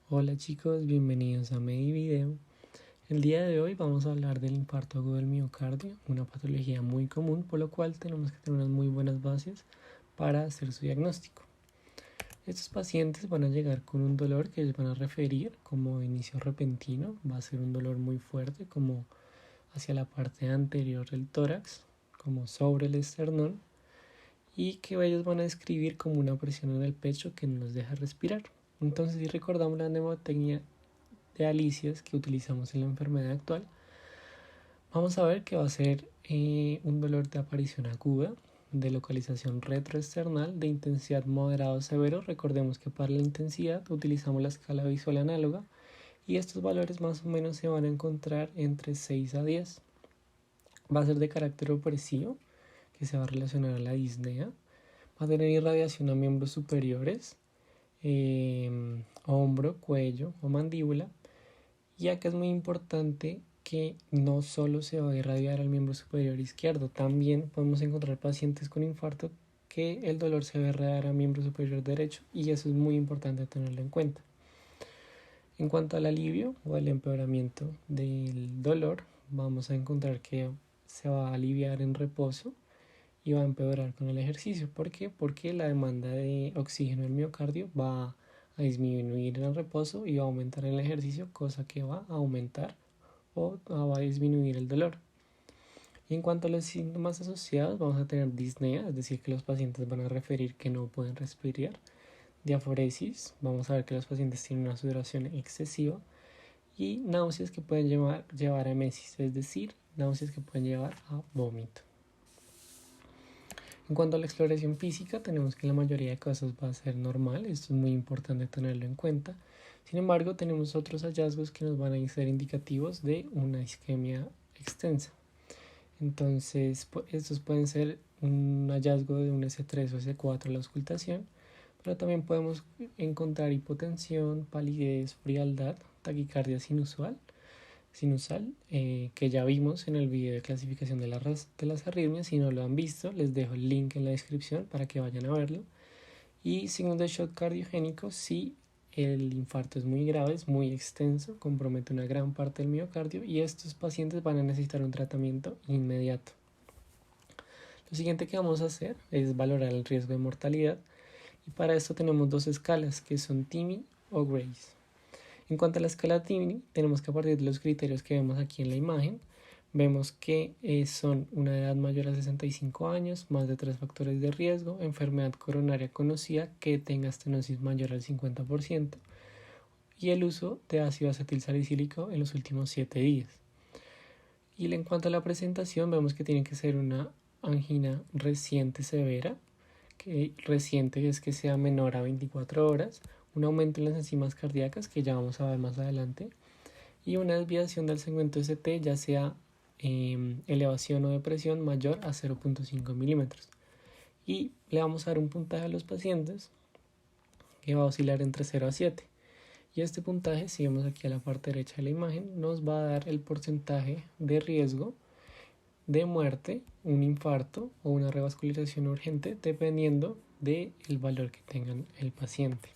Hola chicos, bienvenidos a MediVideo. El día de hoy vamos a hablar del infarto agudo del miocardio, una patología muy común, por lo cual tenemos que tener unas muy buenas bases para hacer su diagnóstico. Estos pacientes van a llegar con un dolor que les van a referir como inicio repentino, va a ser un dolor muy fuerte como hacia la parte anterior del tórax, como sobre el esternón, y que ellos van a describir como una presión en el pecho que no nos deja respirar. Entonces, si recordamos la mnemotecnia de alicias que utilizamos en la enfermedad actual, vamos a ver que va a ser un dolor de aparición aguda, de localización retroesternal, de intensidad moderado severo. Recordemos que para la intensidad utilizamos la escala visual análoga y estos valores más o menos se van a encontrar entre 6 a 10. Va a ser de carácter opresivo, que se va a relacionar a la disnea. Va a tener irradiación a miembros superiores, hombro, cuello o mandíbula. Y acá es muy importante que no solo se va a irradiar al miembro superior izquierdo, también podemos encontrar pacientes con infarto que el dolor se va a irradiar al miembro superior derecho y eso es muy importante tenerlo en cuenta. En cuanto al alivio o al empeoramiento del dolor, vamos a encontrar que se va a aliviar en reposo y va a empeorar con el ejercicio. ¿Por qué? Porque la demanda de oxígeno del miocardio va a disminuir en el reposo y va a aumentar en el ejercicio, cosa que va a aumentar o va a disminuir el dolor. Y en cuanto a los síntomas asociados, vamos a tener disnea, es decir, que los pacientes van a referir que no pueden respirar. Diaforesis, vamos a ver que los pacientes tienen una sudoración excesiva. Y náuseas que pueden llevar a emesis, es decir, náuseas que pueden llevar a vómito. En cuanto a la exploración física, tenemos que en la mayoría de casos va a ser normal, esto es muy importante tenerlo en cuenta. Sin embargo, tenemos otros hallazgos que nos van a ser indicativos de una isquemia extensa. Entonces, estos pueden ser un hallazgo de un S3 o S4 a la auscultación, pero también podemos encontrar hipotensión, palidez, frialdad, taquicardia sinusal, que ya vimos en el video de clasificación de las arritmias. Si no lo han visto, les dejo el link en la descripción para que vayan a verlo. Y signos de shock cardiogénico si el infarto es muy grave, es muy extenso, compromete una gran parte del miocardio y estos pacientes van a necesitar un tratamiento inmediato. Lo siguiente que vamos a hacer es valorar el riesgo de mortalidad y para esto tenemos dos escalas que son TIMI o Grace. En cuanto a la escala TIMI, tenemos que a partir de los criterios que vemos aquí en la imagen, vemos que son una edad mayor a 65 años, más de 3 factores de riesgo, enfermedad coronaria conocida que tenga estenosis mayor al 50% y el uso de ácido acetilsalicílico en los últimos 7 días. Y en cuanto a la presentación, vemos que tiene que ser una angina reciente severa, que reciente es que sea menor a 24 horas, un aumento en las enzimas cardíacas, que ya vamos a ver más adelante, y una desviación del segmento ST, ya sea elevación o depresión mayor a 0.5 milímetros. Y le vamos a dar un puntaje a los pacientes que va a oscilar entre 0 a 7. Y este puntaje, si vemos aquí a la parte derecha de la imagen, nos va a dar el porcentaje de riesgo de muerte, un infarto o una revascularización urgente, dependiendo del valor que tengan el paciente.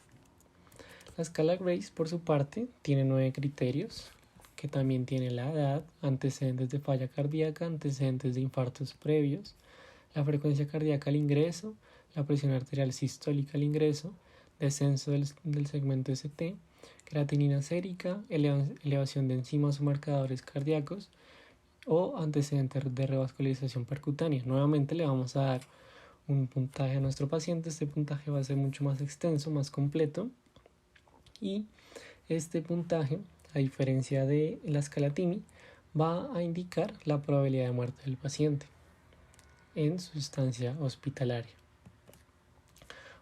La escala Grace, por su parte, tiene 9 criterios, que también tiene la edad, antecedentes de falla cardíaca, antecedentes de infartos previos, la frecuencia cardíaca al ingreso, la presión arterial sistólica al ingreso, descenso del segmento ST, creatinina sérica, elevación de enzimas o marcadores cardíacos o antecedentes de revascularización percutánea. Nuevamente le vamos a dar un puntaje a nuestro paciente. Este puntaje va a ser mucho más extenso, más completo, y este puntaje, a diferencia de la escala TIMI, va a indicar la probabilidad de muerte del paciente en su estancia hospitalaria.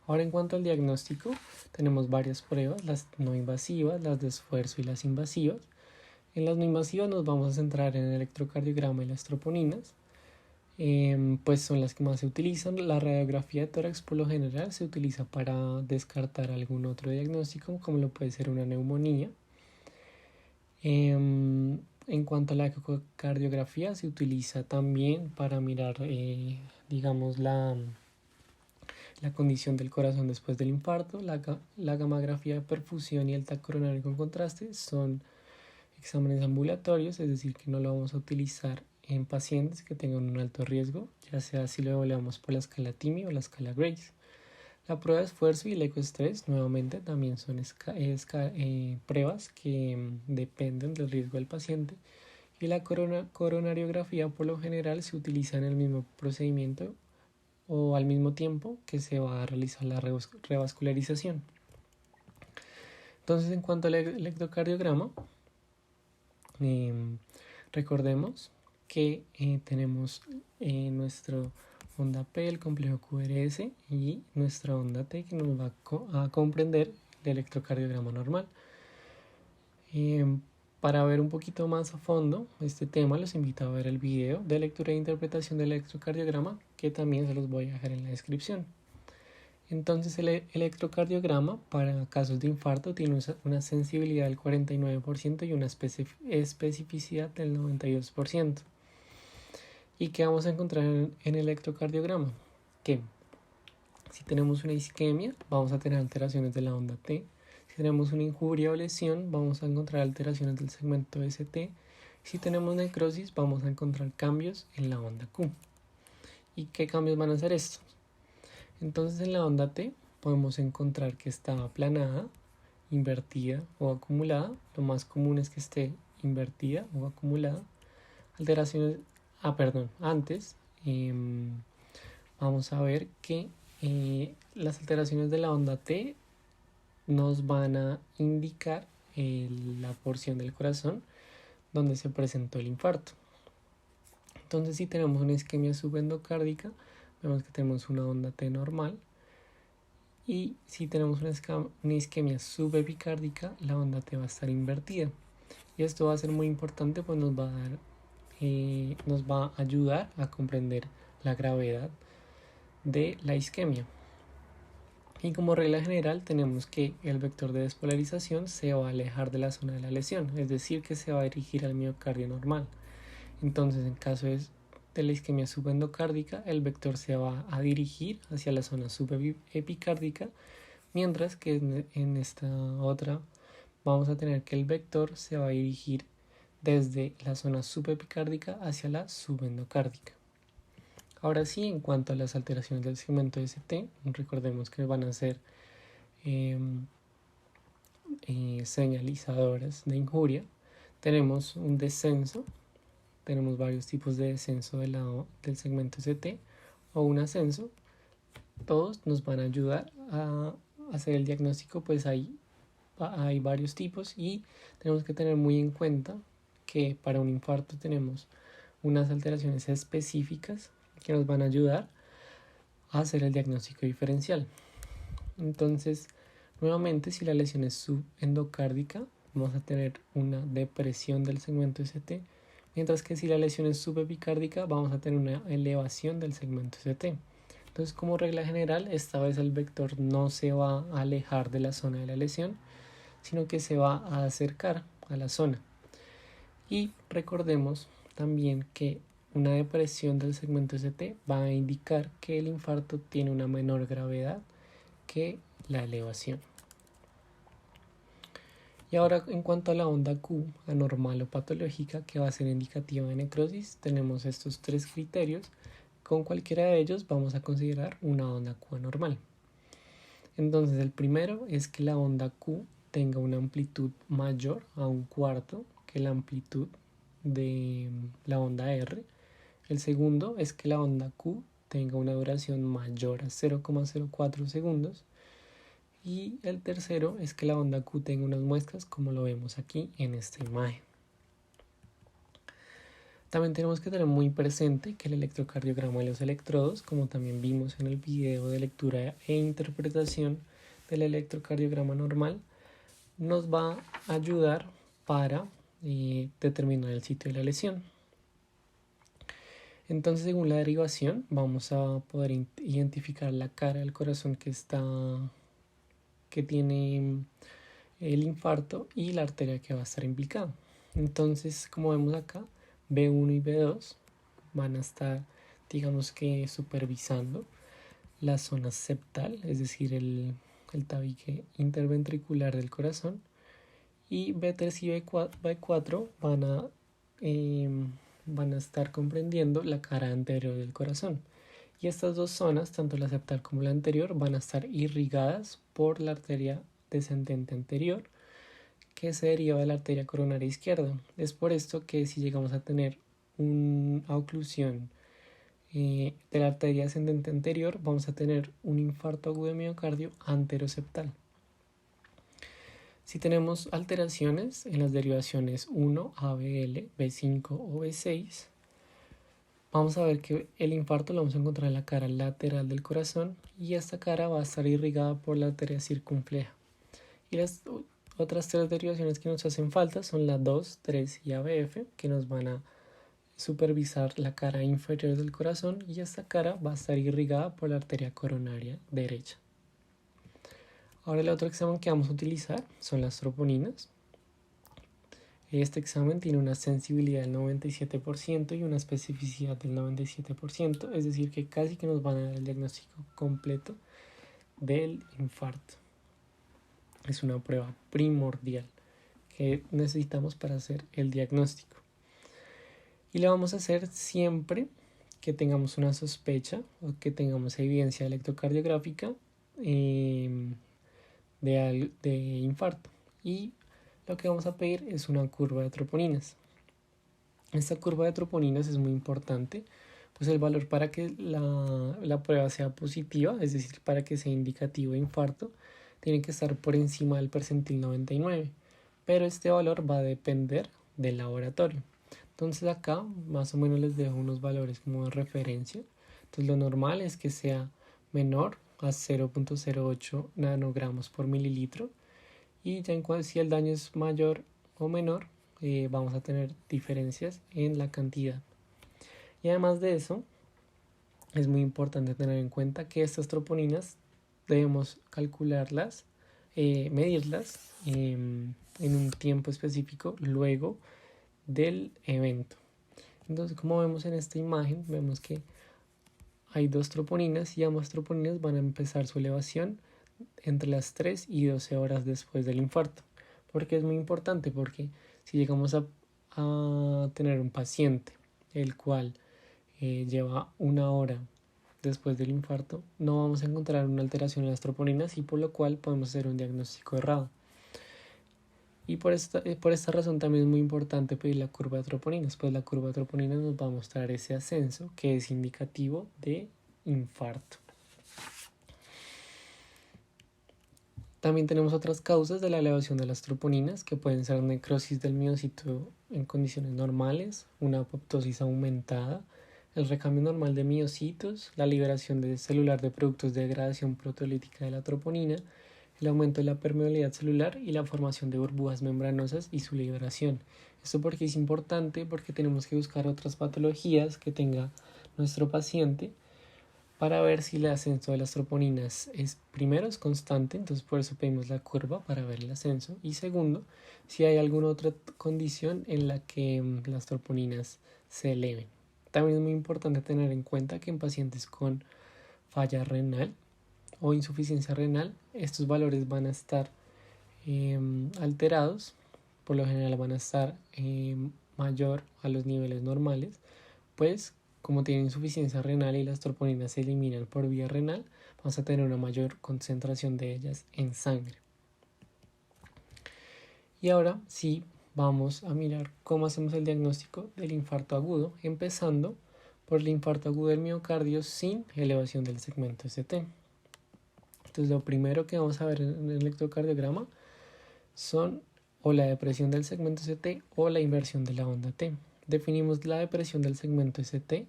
Ahora, en cuanto al diagnóstico, tenemos varias pruebas, las no invasivas, las de esfuerzo y las invasivas. En las no invasivas nos vamos a centrar en el electrocardiograma y las troponinas, pues son las que más se utilizan. La radiografía de tórax por lo general se utiliza para descartar algún otro diagnóstico, como lo puede ser una neumonía. En cuanto a la ecocardiografía, se utiliza también para mirar, digamos, la condición del corazón después del infarto, la gamografía de perfusión y el TAC coronario con contraste son exámenes ambulatorios, es decir, que no lo vamos a utilizar en pacientes que tengan un alto riesgo, ya sea si lo evaluamos por la escala TIMI o la escala Grace. La prueba de esfuerzo y el ecoestrés nuevamente también son pruebas que dependen del riesgo del paciente, y la coronariografía por lo general se utiliza en el mismo procedimiento o al mismo tiempo que se va a realizar la revascularización. Entonces, en cuanto al electrocardiograma, recordemos que tenemos nuestro onda P, el complejo QRS, y nuestra onda T, que nos va a comprender el electrocardiograma normal. Para ver un poquito más a fondo este tema, los invito a ver el video de lectura e interpretación del electrocardiograma, que también se los voy a dejar en la descripción. Entonces, el electrocardiograma para casos de infarto tiene una sensibilidad del 49% y una especificidad del 92%. ¿Y qué vamos a encontrar en el electrocardiograma? Que si tenemos una isquemia, vamos a tener alteraciones de la onda T. Si tenemos una injuria o lesión, vamos a encontrar alteraciones del segmento ST. Si tenemos necrosis, vamos a encontrar cambios en la onda Q. ¿Y qué cambios van a ser estos? Entonces, en la onda T podemos encontrar que está aplanada, invertida o acumulada. Lo más común es que esté invertida o acumulada. Alteraciones, antes vamos a ver que las alteraciones de la onda T nos van a indicar la porción del corazón donde se presentó el infarto. Entonces, si tenemos una isquemia subendocárdica, vemos que tenemos una onda T normal, y si tenemos una isquemia subepicárdica, la onda T va a estar invertida, y esto va a ser muy importante, pues nos va a ayudar a comprender la gravedad de la isquemia. Y como regla general tenemos que el vector de despolarización se va a alejar de la zona de la lesión, es decir, que se va a dirigir al miocardio normal. Entonces, en caso de la isquemia subendocárdica, el vector se va a dirigir hacia la zona subepicárdica, mientras que en esta otra vamos a tener que el vector se va a dirigir desde la zona subepicárdica hacia la subendocárdica. Ahora sí, en cuanto a las alteraciones del segmento ST, recordemos que van a ser señalizadoras de injuria. Tenemos un descenso, tenemos varios tipos de descenso del segmento ST o un ascenso. Todos nos van a ayudar a hacer el diagnóstico, pues hay varios tipos, y tenemos que tener muy en cuenta que para un infarto tenemos unas alteraciones específicas que nos van a ayudar a hacer el diagnóstico diferencial. Entonces, nuevamente, si la lesión es subendocárdica, vamos a tener una depresión del segmento ST, mientras que si la lesión es subepicárdica, vamos a tener una elevación del segmento ST. Entonces, como regla general, esta vez el vector no se va a alejar de la zona de la lesión, sino que se va a acercar a la zona. Y recordemos también que una depresión del segmento ST va a indicar que el infarto tiene una menor gravedad que la elevación. Y ahora, en cuanto a la onda Q, anormal o patológica, que va a ser indicativa de necrosis, tenemos estos tres criterios. Con cualquiera de ellos vamos a considerar una onda Q anormal. Entonces, el primero es que la onda Q tenga una amplitud mayor a un cuarto que la amplitud de la onda R. El segundo es que la onda Q tenga una duración mayor a 0,04 segundos. Y el tercero es que la onda Q tenga unas muestras como lo vemos aquí en esta imagen. También tenemos que tener muy presente que el electrocardiograma de los electrodos, como también vimos en el video de lectura e interpretación del electrocardiograma normal, nos va a ayudar para determinar el sitio de la lesión. Entonces, según la derivación, vamos a poder identificar la cara del corazón que tiene el infarto y la arteria que va a estar implicada. Entonces, como vemos acá, B1 y B2 van a estar, digamos que, supervisando la zona septal, es decir, el tabique interventricular del corazón, y B3 y B4 van a estar comprendiendo la cara anterior del corazón. Y estas dos zonas, tanto la septal como la anterior, van a estar irrigadas por la arteria descendente anterior, que se deriva de la arteria coronaria izquierda. Es por esto que si llegamos a tener una oclusión de la arteria ascendente anterior, vamos a tener un infarto agudo de miocardio anteroseptal. Si tenemos alteraciones en las derivaciones 1, ABL, B5 o B6, vamos a ver que el infarto lo vamos a encontrar en la cara lateral del corazón y esta cara va a estar irrigada por la arteria circunfleja. Y las otras tres derivaciones que nos hacen falta son la 2, 3 y ABF, que nos van a supervisar la cara inferior del corazón, y esta cara va a estar irrigada por la arteria coronaria derecha. Ahora el otro examen que vamos a utilizar son las troponinas. Este examen tiene una sensibilidad del 97% y una especificidad del 97%, es decir que casi que nos van a dar el diagnóstico completo del infarto. Es una prueba primordial que necesitamos para hacer el diagnóstico. Y la vamos a hacer siempre que tengamos una sospecha o que tengamos evidencia electrocardiográfica de infarto. Y lo que vamos a pedir es una curva de troponinas. Esta curva de troponinas es muy importante, pues el valor para que la prueba sea positiva, es decir, para que sea indicativo de infarto, tiene que estar por encima del percentil 99, pero este valor va a depender del laboratorio. Entonces acá más o menos les dejo unos valores como de referencia. Entonces lo normal es que sea menor a 0.08 nanogramos por mililitro, y ya si el daño es mayor o menor, vamos a tener diferencias en la cantidad. Y además de eso, es muy importante tener en cuenta que estas troponinas debemos calcularlas, medirlas en un tiempo específico luego del evento. Entonces, como vemos en esta imagen, vemos que hay dos troponinas y ambas troponinas van a empezar su elevación entre las 3 y 12 horas después del infarto. Porque es muy importante, porque si llegamos a tener un paciente el cual lleva una hora después del infarto, no vamos a encontrar una alteración en las troponinas, y por lo cual podemos hacer un diagnóstico errado. Y por esta razón también es muy importante pedir la curva de troponinas, pues la curva de troponinas nos va a mostrar ese ascenso que es indicativo de infarto. También tenemos otras causas de la elevación de las troponinas, que pueden ser necrosis del miocito en condiciones normales, una apoptosis aumentada, el recambio normal de miocitos, la liberación celular de productos de degradación proteolítica de la troponina, el aumento de la permeabilidad celular y la formación de burbujas membranosas y su liberación. Esto porque es importante, porque tenemos que buscar otras patologías que tenga nuestro paciente para ver si el ascenso de las troponinas primero es constante, entonces por eso pedimos la curva para ver el ascenso, y segundo, si hay alguna otra condición en la que las troponinas se eleven. También es muy importante tener en cuenta que en pacientes con falla renal o insuficiencia renal, estos valores van a estar alterados, por lo general van a estar mayor a los niveles normales, pues como tienen insuficiencia renal y las troponinas se eliminan por vía renal, vamos a tener una mayor concentración de ellas en sangre. Y ahora sí, vamos a mirar cómo hacemos el diagnóstico del infarto agudo, empezando por el infarto agudo del miocardio sin elevación del segmento ST. Entonces lo primero que vamos a ver en el electrocardiograma son o la depresión del segmento ST o la inversión de la onda T. Definimos la depresión del segmento ST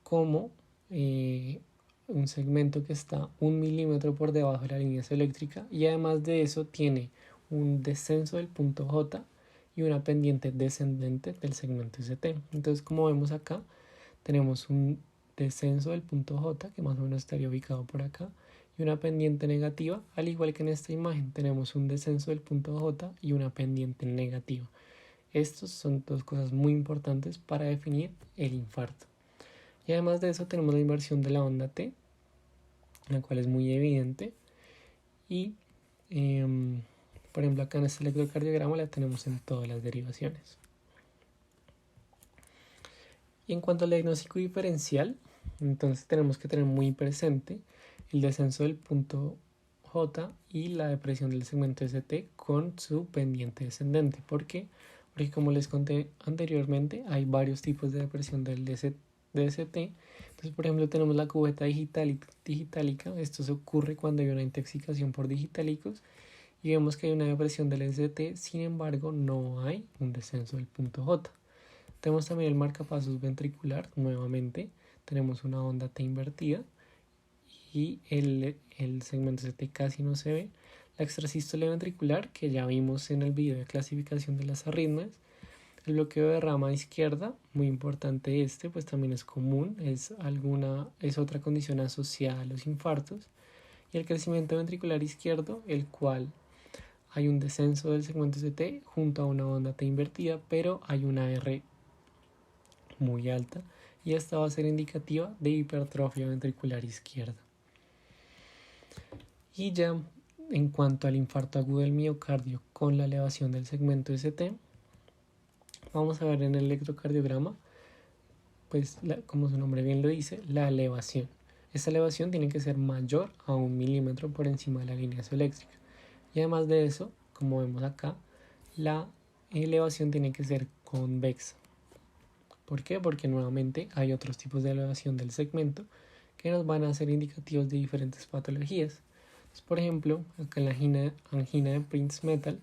como un segmento que está 1 milímetro por debajo de la línea eléctrica, y además de eso tiene un descenso del punto J y una pendiente descendente del segmento ST. Entonces, como vemos acá, tenemos un descenso del punto J que más o menos estaría ubicado por acá, y una pendiente negativa, al igual que en esta imagen tenemos un descenso del punto J y una pendiente negativa. Estos son dos cosas muy importantes para definir el infarto. Y además de eso tenemos la inversión de la onda T, la cual es muy evidente. Y por ejemplo acá en este electrocardiograma la tenemos en todas las derivaciones. Y en cuanto al diagnóstico diferencial, entonces tenemos que tener muy presente el descenso del punto J y la depresión del segmento ST con su pendiente descendente. ¿Por qué? Porque como les conté anteriormente, hay varios tipos de depresión del DST. Entonces, por ejemplo, tenemos la cubeta digitálica. Esto se ocurre cuando hay una intoxicación por digitalicos y vemos que hay una depresión del ST, sin embargo, no hay un descenso del punto J. Tenemos también el marcapasos ventricular, nuevamente tenemos una onda T invertida y el segmento ST casi no se ve. La extrasístole ventricular, que ya vimos en el video de clasificación de las arritmias. El bloqueo de rama izquierda, muy importante pues también es común, es otra condición asociada a los infartos. Y el crecimiento ventricular izquierdo, el cual hay un descenso del segmento ST junto a una onda T invertida, pero hay una R muy alta y esta va a ser indicativa de hipertrofia ventricular izquierda. Y ya en cuanto al infarto agudo del miocardio con la elevación del segmento ST, vamos a ver en el electrocardiograma, pues como su nombre bien lo dice, la elevación. Esta elevación tiene que ser mayor a 1 milímetro por encima de la línea isoeléctrica. Y además de eso, como vemos acá, la elevación tiene que ser convexa. ¿Por qué? Porque nuevamente hay otros tipos de elevación del segmento que nos van a ser indicativos de diferentes patologías. Entonces, por ejemplo, acá en la angina de Prinzmetal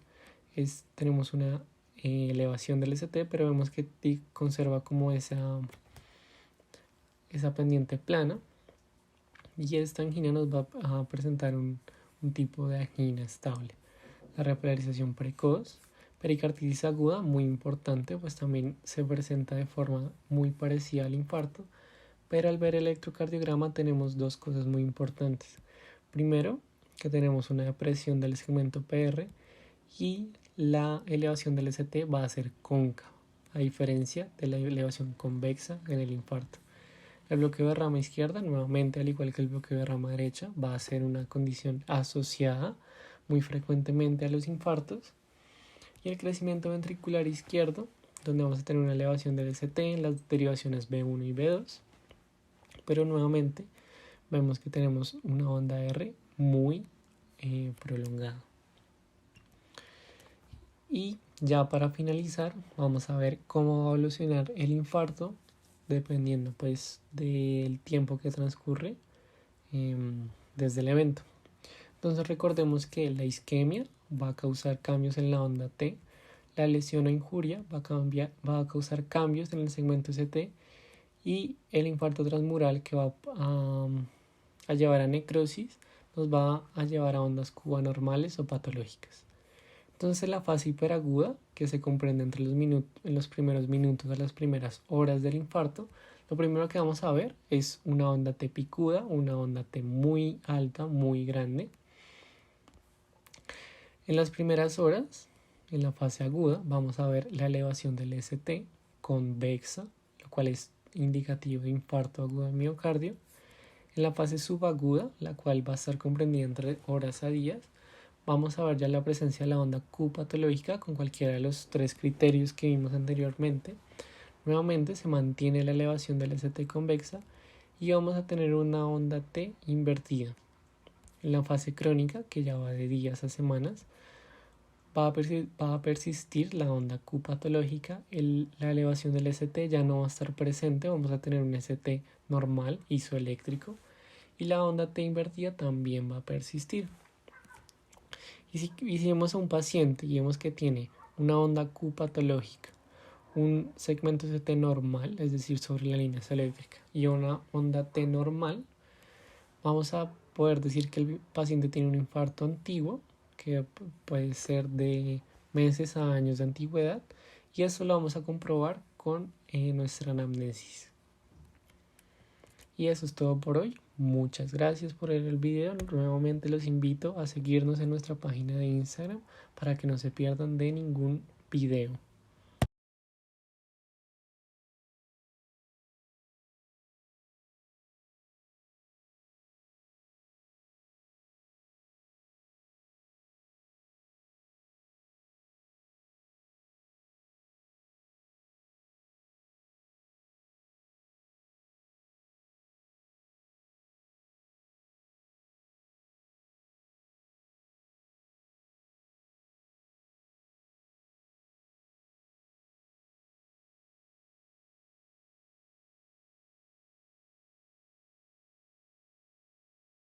tenemos una elevación del ST, pero vemos que conserva como esa pendiente plana, y esta angina nos va a presentar un tipo de angina estable. La repolarización precoz, pericarditis aguda, muy importante, pues también se presenta de forma muy parecida al infarto, pero al ver el electrocardiograma tenemos dos cosas muy importantes. Primero, que tenemos una depresión del segmento PR y la elevación del ST va a ser cóncava, a diferencia de la elevación convexa en el infarto. El bloqueo de rama izquierda, nuevamente, al igual que el bloqueo de rama derecha, va a ser una condición asociada muy frecuentemente a los infartos. Y el crecimiento ventricular izquierdo, donde vamos a tener una elevación del ST en las derivaciones B1 y B2. Pero nuevamente vemos que tenemos una onda R muy prolongada. Y ya para finalizar, vamos a ver cómo va a evolucionar el infarto dependiendo pues del tiempo que transcurre desde el evento. Entonces recordemos que la isquemia va a causar cambios en la onda T, la lesión o injuria va a causar cambios en el segmento ST, y el infarto transmural, que va a llevar a necrosis, nos va a llevar a ondas Q anormales o patológicas. Entonces la fase hiperaguda, que se comprende en los primeros minutos a las primeras horas del infarto, lo primero que vamos a ver es una onda T picuda, una onda T muy alta, muy grande. En las primeras horas, en la fase aguda, vamos a ver la elevación del ST convexa, lo cual es indicativo de infarto agudo del miocardio. En la fase subaguda, la cual va a estar comprendida entre horas a días, vamos a ver ya la presencia de la onda Q patológica con cualquiera de los tres criterios que vimos anteriormente. Nuevamente se mantiene la elevación del ST convexa y vamos a tener una onda T invertida. En la fase crónica, que ya va de días a semanas, va a persistir la onda Q patológica. La elevación del ST ya no va a estar presente, vamos a tener un ST normal isoeléctrico, y la onda T invertida también va a persistir. Y si vemos a un paciente y vemos que tiene una onda Q patológica, un segmento ST normal, es decir, sobre la línea eléctrica, y una onda T normal, vamos a poder decir que el paciente tiene un infarto antiguo, que puede ser de meses a años de antigüedad, y eso lo vamos a comprobar con nuestra anamnesis. Y eso es todo por hoy. Muchas gracias por ver el video. Nuevamente los invito a seguirnos en nuestra página de Instagram para que no se pierdan de ningún video.